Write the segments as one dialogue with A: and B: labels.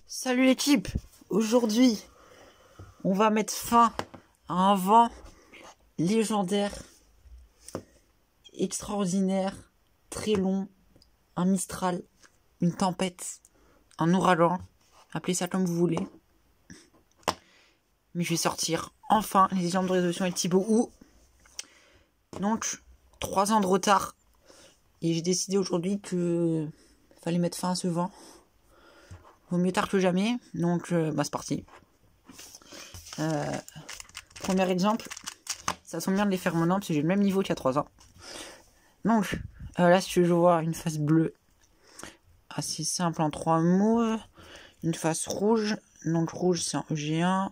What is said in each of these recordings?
A: Salut l'équipe. Aujourd'hui, on va mettre fin à un vent légendaire, extraordinaire, très long, un Mistral, une tempête, un ouragan, appelez ça comme vous voulez. Mais je vais sortir enfin les exemples de résolution avec Thibaut Ou. Donc, 3 ans de retard. Et j'ai décidé aujourd'hui que fallait mettre fin à ce vent. Vaut mieux tard que jamais. Donc, c'est parti. Premier exemple. Ça semble bien de les faire maintenant parce que j'ai le même niveau qu'il y a 3 ans. Donc, là, si je vois une face bleue, assez simple en 3 mots. Une face rouge. Donc, rouge, c'est un EG1.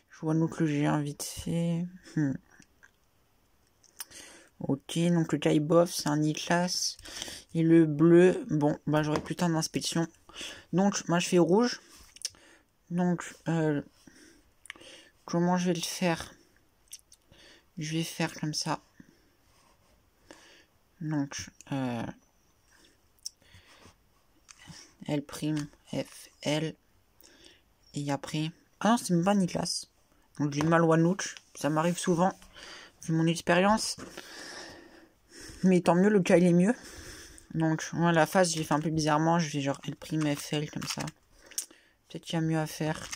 A: Je vois donc le G1 vite fait. Ok, donc le Kaibof, c'est un E-Class. Et le bleu, bon, j'aurai plus tard d'inspection. Donc, moi, je fais rouge. Donc, comment je vais le faire? Je vais faire comme ça. Donc, L', F, L. Et après... Ah non, c'est même pas Niklas. Donc, j'ai mal Wanouch. Ça m'arrive souvent, vu mon expérience. Mais tant mieux, le cas, il est mieux. Donc, moi, la face, j'ai fait un peu bizarrement. Je vais genre L', F, L, comme ça. Peut-être qu'il y a mieux à faire.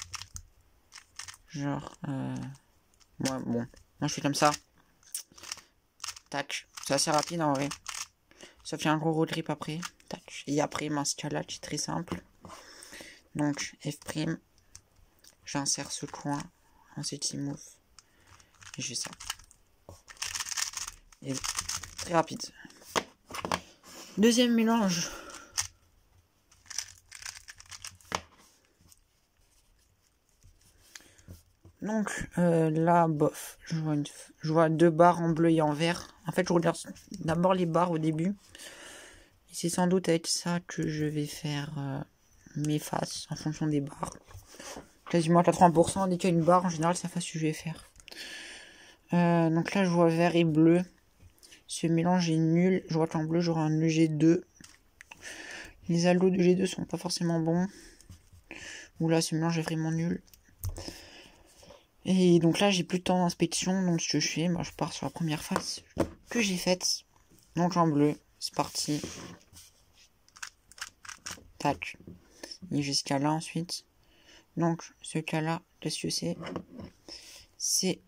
A: Genre, ouais, bon. Moi, je fais comme ça. Tac. C'est assez rapide, en vrai. Sauf qu'il y a un gros road grip après. Tac. Et après, ma scala, c'est très simple. Donc, F'. J'insère ce coin en city move. Et je fais ça. Et très rapide. Deuxième mélange. Donc là, bof. Je vois 2 barres en bleu et en vert. En fait, je regarde d'abord les barres au début. Et c'est sans doute avec ça que je vais faire mes faces en fonction des barres. Quasiment à 80%, dès qu'il y a une barre, en général, c'est la face que je vais faire. Donc là, je vois vert et bleu. Ce mélange est nul. Je vois qu'en bleu, j'aurai un EG2. Les allos de G2 sont pas forcément bons. Ou là, ce mélange est vraiment nul. Et donc là, j'ai plus de temps d'inspection. Donc ce que je fais, je pars sur la première face que j'ai faite. Donc en bleu, c'est parti. Tac. Et jusqu'à là ensuite. Donc ce cas-là, qu'est-ce que c'est? C'est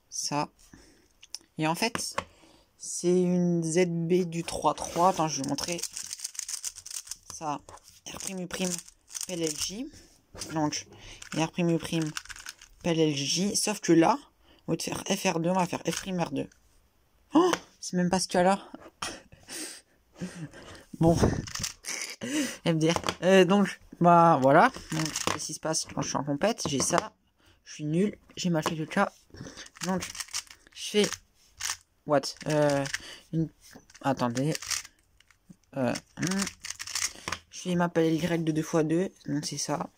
A: ça. Et en fait, c'est une ZB du 3-3. Attends, je vais vous montrer. Ça, R', PLLJ. Donc, R', PLLJ. Sauf que là, au lieu de faire FR2, on va faire F', R2. Oh, c'est même pas ce cas-là. Bon. MDR. Donc, voilà. Donc, qu'est-ce qui se passe quand je suis en compète? J'ai ça. Je suis nul. J'ai mal fait le cas. Donc, je fais... What? Attendez. Je fais ma PLY de 2x2. Donc, c'est ça.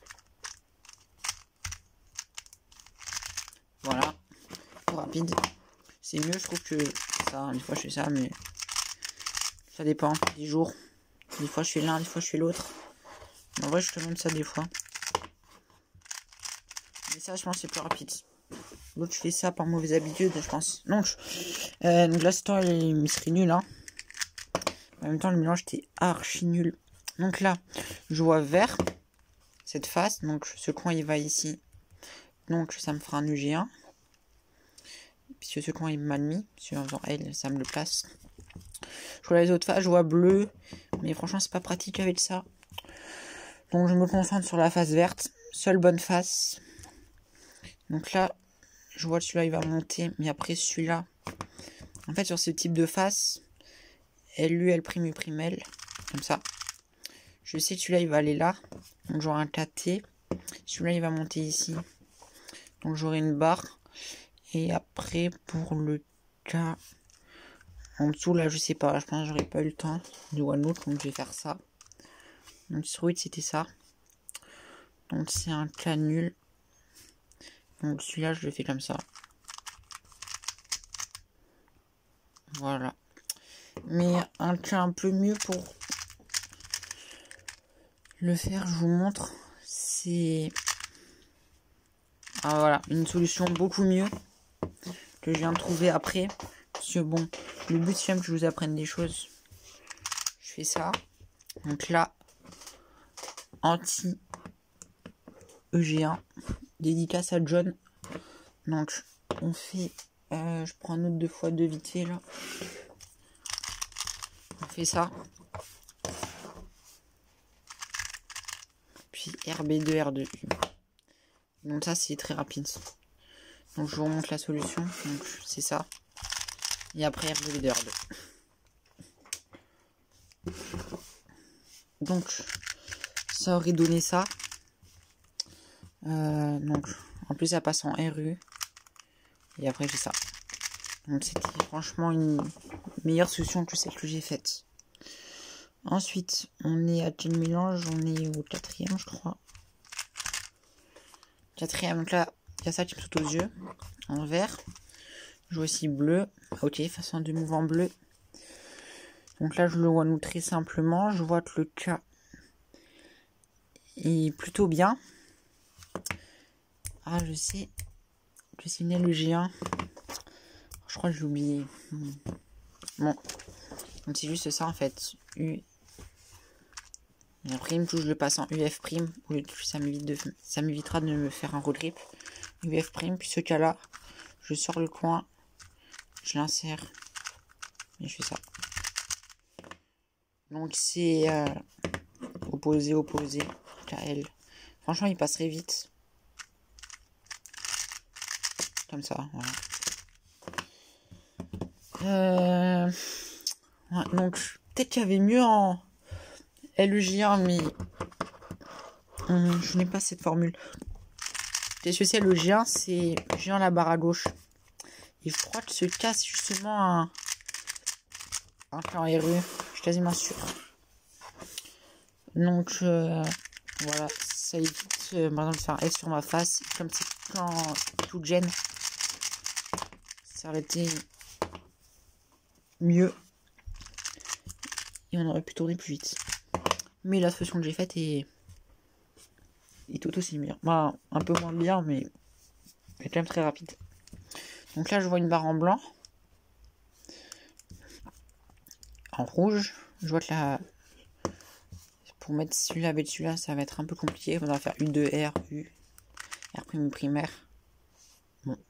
A: Voilà. Trop rapide. C'est mieux, je trouve, que ça. Des fois, je fais ça, mais... Ça dépend. Des jours. Des fois, je fais l'un, des fois, je fais l'autre. En vrai, je te montre ça des fois. Mais ça, je pense, c'est plus rapide. L'autre, je fais ça par mauvaise habitude, je pense. Donc là, ce temps, il serait nul, hein. En même temps, le mélange était archi nul. Donc là, je vois vert, cette face. Donc, ce coin, il va ici. Donc, ça me fera un EG1. Puisque ce coin, il m'a mis. Puisque en faisant L, ça me le place. Je vois les autres faces, je vois bleu. Mais franchement, c'est pas pratique avec ça. Donc, je me concentre sur la face verte. Seule bonne face. Donc là, je vois que celui-là, il va monter. Mais après, celui-là... En fait, sur ce type de face, LU, L', U', L, comme ça. Je sais que celui-là, il va aller là. Donc, j'aurai un KT. Celui-là, il va monter ici. Donc, j'aurai une barre. Et après, pour le cas... En dessous, là, je sais pas. Je pense que j'aurais pas eu le temps de OneNote. Donc, je vais faire ça. Donc, sur 8, c'était ça. Donc, c'est un cas nul. Donc, celui-là, je le fais comme ça. Voilà. Mais un cas un peu mieux pour le faire, je vous montre. C'est voilà, une solution beaucoup mieux que je viens de trouver après. Parce que bon, le but c'est même que je vous apprenne des choses. Je fais ça. Donc là, anti EG1, dédicace à John. Donc on fait, je prends un autre 2x2 vite fait là. On fait ça. Puis RB2, R2U. Donc ça c'est très rapide. Donc je vous remonte la solution. Donc c'est ça. Et après RB2, R2. Donc ça aurait donné ça. Donc en plus ça passe en RU. Et après j'ai ça. Donc c'était franchement une meilleure solution que celle que j'ai faite. Ensuite on est à quel mélange? On est au 4e je crois. 4e, donc là il y a ça qui me saute aux yeux. En vert. Je vois aussi bleu. Ok, façon de mouvement bleu. Donc là je le vois nous très simplement. Je vois que le K est plutôt bien. Ah je sais. Je sais le G1. Je crois que j'ai oublié. Bon. Donc c'est juste ça en fait. U. Et après il me touche, je le passe en UF'. Ça m'évitera de me faire un road grip. UF', puis ce cas là, je sors le coin. Je l'insère. Et je fais ça. Donc c'est opposé, KL. Franchement il passerait vite. Comme ça, voilà. Ouais, donc peut-être qu'il y avait mieux en LEJ1, mais je n'ai pas cette formule. Qu'est-ce que c'est le G1? C'est G1 la barre à gauche. Et je crois que ce cas c'est justement un plan RU. Je suis quasiment sûr. Donc voilà, ça évite maintenant de faire un F sur ma face. Comme c'est quand tout gêne, ça aurait été mieux. Et on aurait pu tourner plus vite. Mais la solution que j'ai faite est tout aussi bien. Bah, un peu moins bien, mais elle est quand même très rapide. Donc là, je vois une barre en blanc. En rouge. Je vois que là, pour mettre celui-là avec celui-là, ça va être un peu compliqué. On va faire U2, R, U, R' primaire. Bon. Du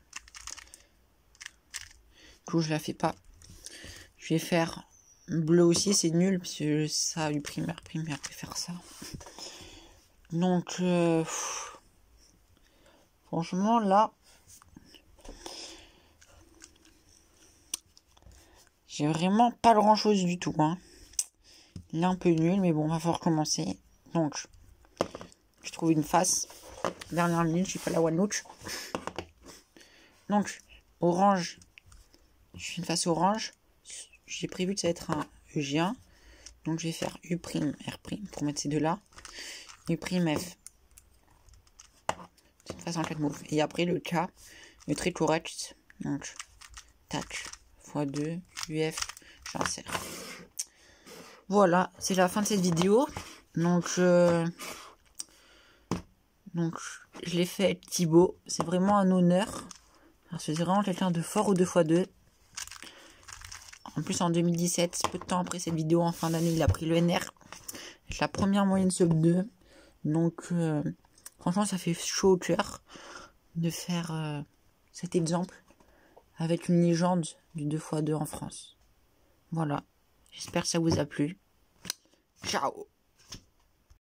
A: coup, je la fais pas. Je vais faire bleu aussi, c'est nul, parce que ça, U primaire, préfère ça. Donc, franchement, là, j'ai vraiment pas grand chose du tout. Hein. Il est un peu nul, mais bon, on va falloir recommencer. Donc, je trouve une face. Dernière minute, je suis pas la one note. Donc, orange. Je fais une face orange. J'ai prévu que ça va être un EG1. Donc, je vais faire U', R' pour mettre ces deux-là. U', F. Cette face en 4 moves. Et après, le K, le très correct. Donc, tac, x2, UF, j'insère. Voilà, c'est la fin de cette vidéo. Donc, je l'ai fait avec Thibaut. C'est vraiment un honneur. C'est vraiment quelqu'un de fort au 2x2. En plus, en 2017, peu de temps après cette vidéo, en fin d'année, il a pris le NR. Avec la première moyenne sub 2. Donc, franchement, ça fait chaud au cœur de faire cet exemple avec une légende du 2x2 en France. Voilà. J'espère que ça vous a plu. Ciao!